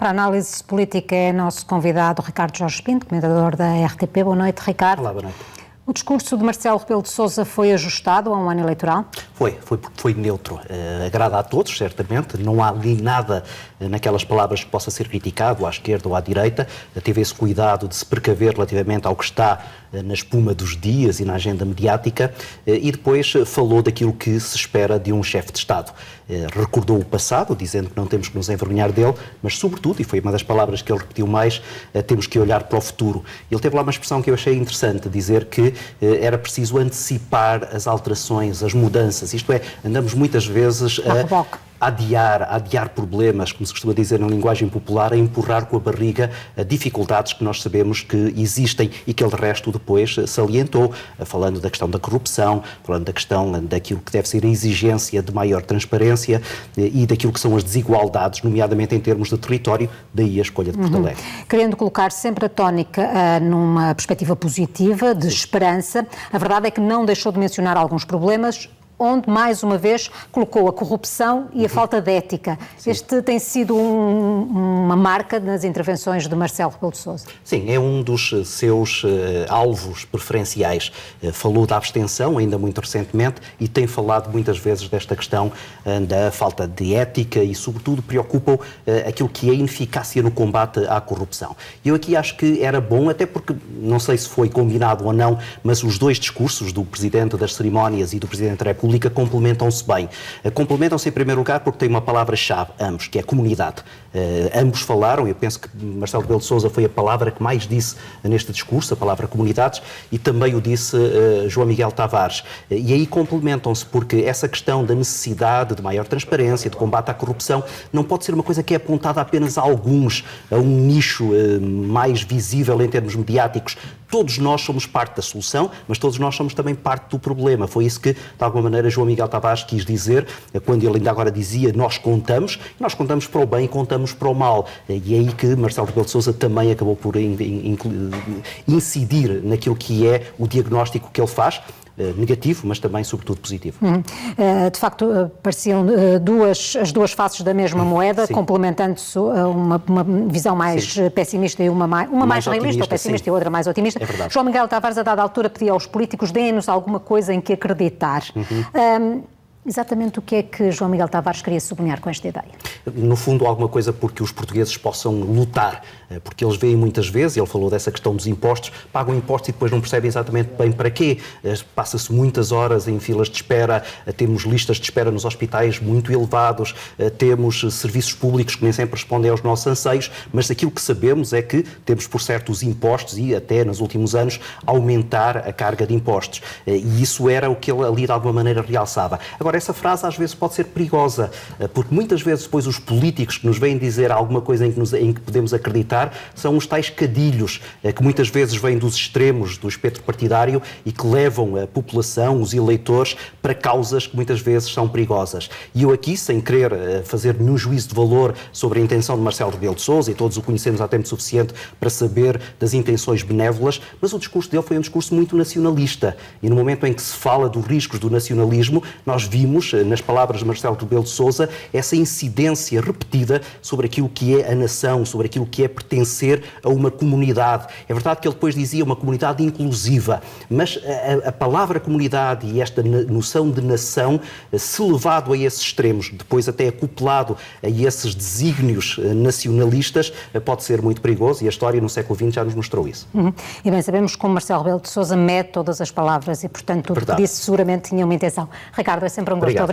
Para a análise política é nosso convidado Ricardo Jorge Pinto, comentador da RTP. Boa noite, Ricardo. Olá, boa noite. O discurso de Marcelo Rebelo de Sousa foi ajustado a um ano eleitoral? Foi neutro. Agrada a todos, certamente. Não há ali nada naquelas palavras que possa ser criticado, à esquerda ou à direita. Teve esse cuidado de se precaver relativamente ao que está na espuma dos dias e na agenda mediática, e depois falou daquilo que se espera de um chefe de Estado. Recordou o passado, dizendo que não temos que nos envergonhar dele, mas sobretudo, e foi uma das palavras que ele repetiu mais, temos que olhar para o futuro. Ele teve lá uma expressão que eu achei interessante, dizer que era preciso antecipar as alterações, as mudanças, isto é, andamos muitas vezes a adiar problemas, como se costuma dizer na linguagem popular, a empurrar com a barriga dificuldades que nós sabemos que existem e que ele de resto depois salientou, falando da questão da corrupção, falando da questão daquilo que deve ser a exigência de maior transparência e daquilo que são as desigualdades, nomeadamente em termos de território, daí a escolha de Porto Alegre. Querendo colocar sempre a tónica numa perspectiva positiva, de esperança, a verdade é que não deixou de mencionar alguns problemas, onde, mais uma vez, colocou a corrupção e a falta de ética. Sim. Este tem sido uma marca nas intervenções de Marcelo Rebelo de Sousa. Sim, é um dos seus alvos preferenciais. Falou da abstenção, ainda muito recentemente, e tem falado muitas vezes desta questão da falta de ética e, sobretudo, preocupa aquilo que é a ineficácia no combate à corrupção. Eu aqui acho que era bom, até porque, não sei se foi combinado ou não, mas os dois discursos, do Presidente das Cerimónias e do Presidente da República, complementam-se bem. Complementam-se em primeiro lugar porque tem uma palavra-chave, ambos, que é comunidade. Ambos falaram, eu penso que Marcelo Rebelo de Sousa foi a palavra que mais disse neste discurso, a palavra comunidades, e também o disse João Miguel Tavares. E aí complementam-se porque essa questão da necessidade de maior transparência, de combate à corrupção, não pode ser uma coisa que é apontada apenas a alguns, a um nicho mais visível em termos mediáticos. Todos nós somos parte da solução, mas todos nós somos também parte do problema. Foi isso que, de alguma maneira, João Miguel Tavares quis dizer, quando ele ainda agora dizia nós contamos para o bem e contamos para o mal. E é aí que Marcelo Rebelo de Sousa também acabou por incidir naquilo que é o diagnóstico que ele faz, negativo, mas também, sobretudo, positivo. De facto, pareciam as duas faces da mesma moeda, complementando-se uma visão mais pessimista e uma mais realista, ou pessimista, e outra mais otimista. É João Miguel Tavares, a dada altura, pedia aos políticos: deem-nos alguma coisa em que acreditar. Exatamente o que é que João Miguel Tavares queria sublinhar com esta ideia? No fundo, alguma coisa porque os portugueses possam lutar, porque eles veem muitas vezes, ele falou dessa questão dos impostos, pagam impostos e depois não percebem exatamente bem para quê. Passa-se muitas horas em filas de espera, temos listas de espera nos hospitais muito elevados, temos serviços públicos que nem sempre respondem aos nossos anseios, mas aquilo que sabemos é que temos, por certo, os impostos e até, nos últimos anos, aumentar a carga de impostos. E isso era o que ele ali, de alguma maneira, realçava. Agora, essa frase às vezes pode ser perigosa, porque muitas vezes depois os políticos que nos vêm dizer alguma coisa em que podemos acreditar são os tais cadilhos, que muitas vezes vêm dos extremos do espectro partidário e que levam a população, os eleitores, para causas que muitas vezes são perigosas. E eu aqui, sem querer fazer nenhum juízo de valor sobre a intenção de Marcelo Rebelo de Sousa, e todos o conhecemos há tempo suficiente para saber das intenções benévolas, mas o discurso dele foi um discurso muito nacionalista. E no momento em que se fala dos riscos do nacionalismo, nós vimos, nas palavras de Marcelo Rebelo de Sousa, essa incidência repetida sobre aquilo que é a nação, sobre aquilo que é pertencer a uma comunidade. É verdade que ele depois dizia uma comunidade inclusiva, mas a palavra comunidade e esta noção de nação, se levado a esses extremos, depois até acoplado a esses desígnios nacionalistas, pode ser muito perigoso, e a história no século XX já nos mostrou isso. E bem, sabemos como Marcelo Rebelo de Sousa mede todas as palavras e, portanto, tudo que disse seguramente tinha uma intenção. Ricardo, é sempre um gosto. Obrigado.